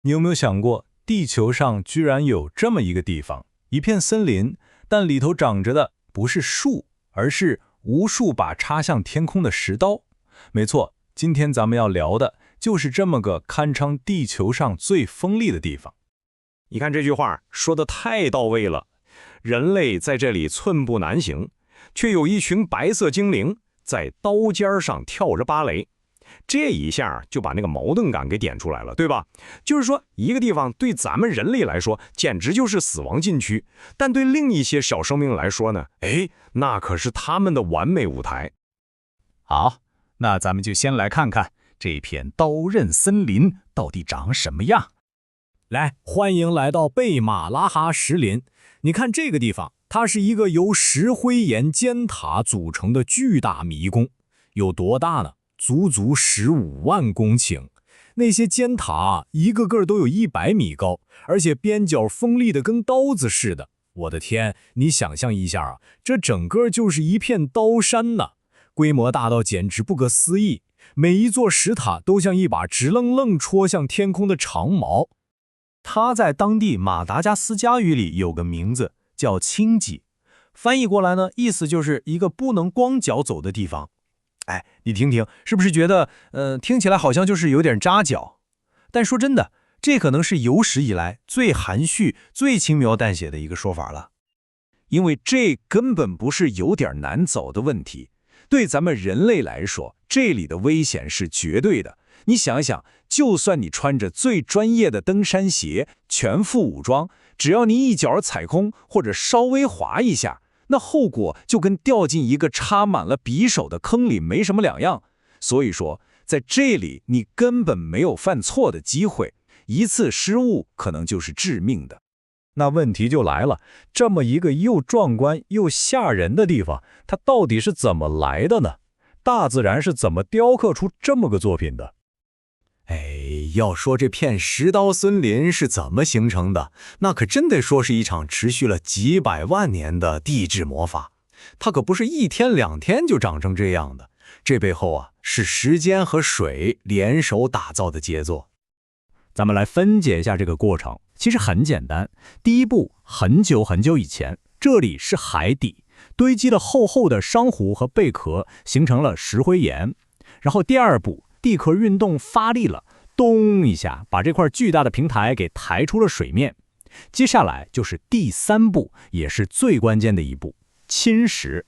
你有没有想过，地球上居然有这么一个地方，一片森林，但里头长着的不是树，而是无数把插向天空的石刀。没错，今天咱们要聊的就是这么个堪称地球上最锋利的地方。你看这句话说得太到位了，人类在这里寸步难行，却有一群白色精灵在刀尖上跳着芭蕾。这一下就把那个矛盾感给点出来了，对吧？就是说，一个地方对咱们人类来说简直就是死亡禁区，但对另一些小生命来说呢，那可是他们的完美舞台。好，那咱们就先来看看这片刀刃森林到底长什么样。来，欢迎来到贝马拉哈石林。你看这个地方，它是一个由石灰岩尖塔组成的巨大迷宫，有多大呢？足足15万公顷，那些尖塔一个个都有100米高，而且边角锋利的跟刀子似的。我的天，你想象一下啊，这整个就是一片刀山呐，规模大到简直不可思议。每一座石塔都像一把直愣愣戳向天空的长矛。它在当地马达加斯加语里有个名字叫青脊，翻译过来呢，意思就是一个不能光脚走的地方。你听听，是不是觉得，听起来好像就是有点扎脚？但说真的，这可能是有史以来最含蓄、最轻描淡写的一个说法了。因为这根本不是有点难走的问题，对咱们人类来说，这里的危险是绝对的。你想想，就算你穿着最专业的登山鞋，全副武装，只要你一脚踩空或者稍微滑一下，那后果就跟掉进一个插满了匕首的坑里没什么两样。所以说，在这里你根本没有犯错的机会，一次失误可能就是致命的。那问题就来了，这么一个又壮观又吓人的地方，它到底是怎么来的呢？大自然是怎么雕刻出这么个作品的？要说这片石刀森林是怎么形成的，那可真得说是一场持续了几百万年的地质魔法。它可不是1天2天就长成这样的，这背后是时间和水联手打造的杰作。咱们来分解一下这个过程，其实很简单。第一步，很久很久以前，这里是海底，堆积了厚厚的珊瑚和贝壳，形成了石灰岩。然后第二步，地壳运动发力了，咚一下把这块巨大的平台给抬出了水面。接下来就是第3步，也是最关键的一步，侵蚀。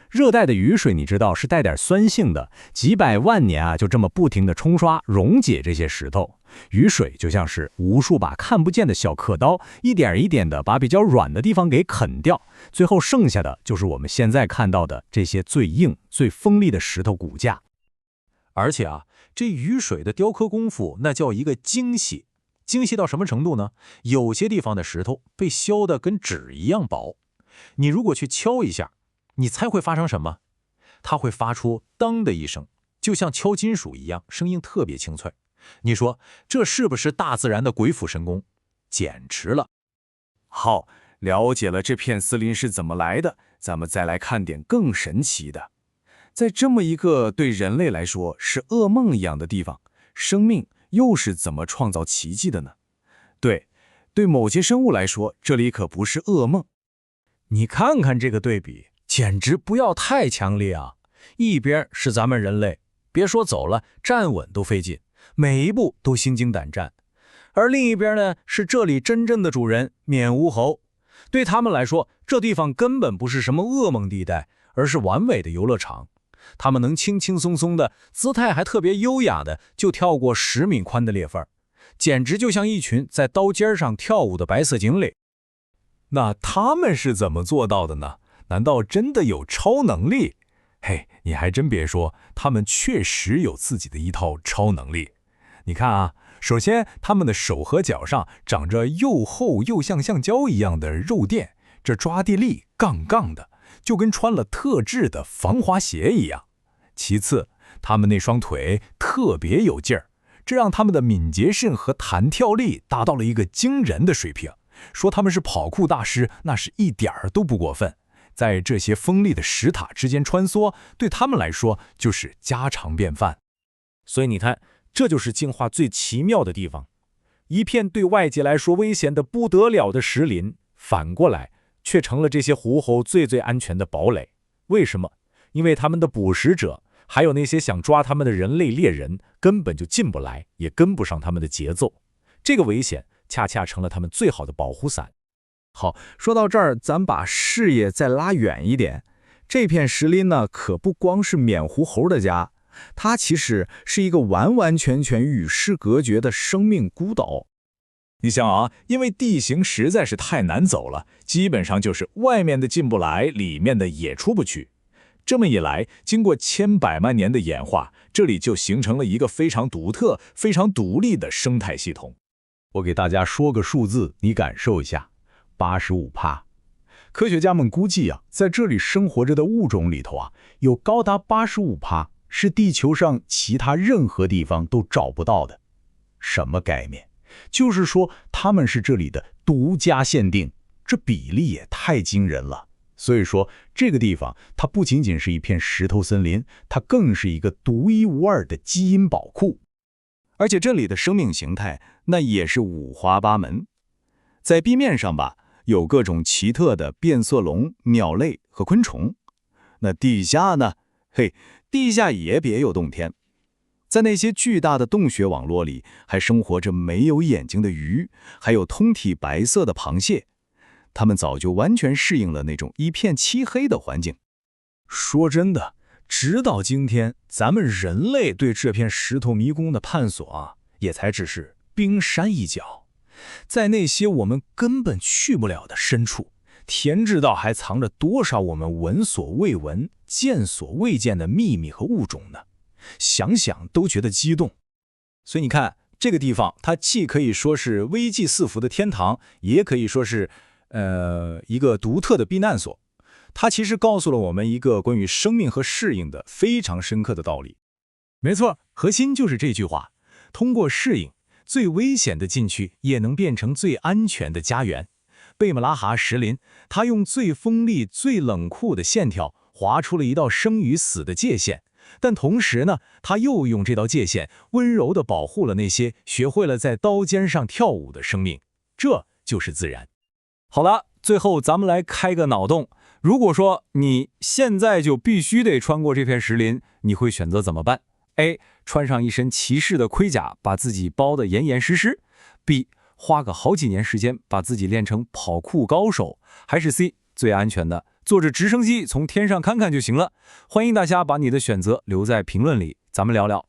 热带的雨水你知道是带点酸性的，几百万年就这么不停地冲刷溶解这些石头。雨水就像是无数把看不见的小刻刀，一点一点地把比较软的地方给啃掉，最后剩下的就是我们现在看到的这些最硬最锋利的石头骨架。而且这雨水的雕刻功夫那叫一个精细，精细到什么程度呢？有些地方的石头被削得跟纸一样薄，你如果去敲一下，你猜会发生什么？它会发出当的一声，就像敲金属一样，声音特别清脆。你说这是不是大自然的鬼斧神工？简直了！好，了解了这片森林是怎么来的，咱们再来看点更神奇的。在这么一个对人类来说是噩梦一样的地方，生命又是怎么创造奇迹的呢？对某些生物来说，这里可不是噩梦。你看看这个对比，简直不要太强烈啊！一边是咱们人类，别说走了，站稳都费劲，每一步都心惊胆战；而另一边呢，是这里真正的主人缅乌猴。对他们来说，这地方根本不是什么噩梦地带，而是完美的游乐场。他们能轻轻松松的，姿态还特别优雅的，就跳过10米宽的裂缝，简直就像一群在刀尖上跳舞的白色精灵。那他们是怎么做到的呢？难道真的有超能力？你还真别说，他们确实有自己的一套超能力。你看首先他们的手和脚上长着又厚又像橡胶一样的肉垫，这抓地力杠杠的，就跟穿了特制的防滑鞋一样。其次，他们那双腿特别有劲儿，这让他们的敏捷性和弹跳力达到了一个惊人的水平。说他们是跑酷大师，那是一点儿都不过分。在这些锋利的石塔之间穿梭，对他们来说就是家常便饭。所以你看，这就是进化最奇妙的地方。一片对外界来说危险的不得了的石林，反过来却成了这些狐猴最安全的堡垒。为什么？因为他们的捕食者，还有那些想抓他们的人类猎人，根本就进不来，也跟不上他们的节奏。这个危险恰恰成了他们最好的保护伞。好，说到这儿，咱把视野再拉远一点。这片石林呢，可不光是缅狐猴的家，它其实是一个完全与世隔绝的生命孤岛。你想啊，因为地形实在是太难走了，基本上就是外面的进不来，里面的也出不去。这么一来，经过千百万年的演化，这里就形成了一个非常独特、非常独立的生态系统。我给大家说个数字，你感受一下，85%。科学家们估计啊，在这里生活着的物种里头啊，有高达85%是地球上其他任何地方都找不到的。什么概念？就是说它们是这里的独家限定，这比例也太惊人了。所以说，这个地方它不仅仅是一片石头森林，它更是一个独一无二的基因宝库。而且这里的生命形态那也是五花八门。在地面上吧，有各种奇特的变色龙、鸟类和昆虫。那地下呢？地下也别有洞天。在那些巨大的洞穴网络里，还生活着没有眼睛的鱼，还有通体白色的螃蟹。它们早就完全适应了那种一片漆黑的环境。说真的，直到今天，咱们人类对这片石头迷宫的探索啊，也才只是冰山一角。在那些我们根本去不了的深处，天知道还藏着多少我们闻所未闻、见所未见的秘密和物种呢？想想都觉得激动。所以你看，这个地方它既可以说是危机四伏的天堂，也可以说是一个独特的避难所。它其实告诉了我们一个关于生命和适应的非常深刻的道理。没错，核心就是这句话：通过适应，最危险的禁区也能变成最安全的家园。贝姆拉哈石林，它用最锋利、最冷酷的线条划出了一道生与死的界限，但同时呢，它又用这道界限温柔地保护了那些学会了在刀尖上跳舞的生命。这就是自然。好了，最后咱们来开个脑洞。如果说你现在就必须得穿过这片石林，你会选择怎么办？ A. 穿上一身骑士的盔甲，把自己包得严严实实。 B. 花个好几年时间把自己练成跑酷高手。还是 C. 最安全的，坐着直升机从天上看看就行了。欢迎大家把你的选择留在评论里，咱们聊聊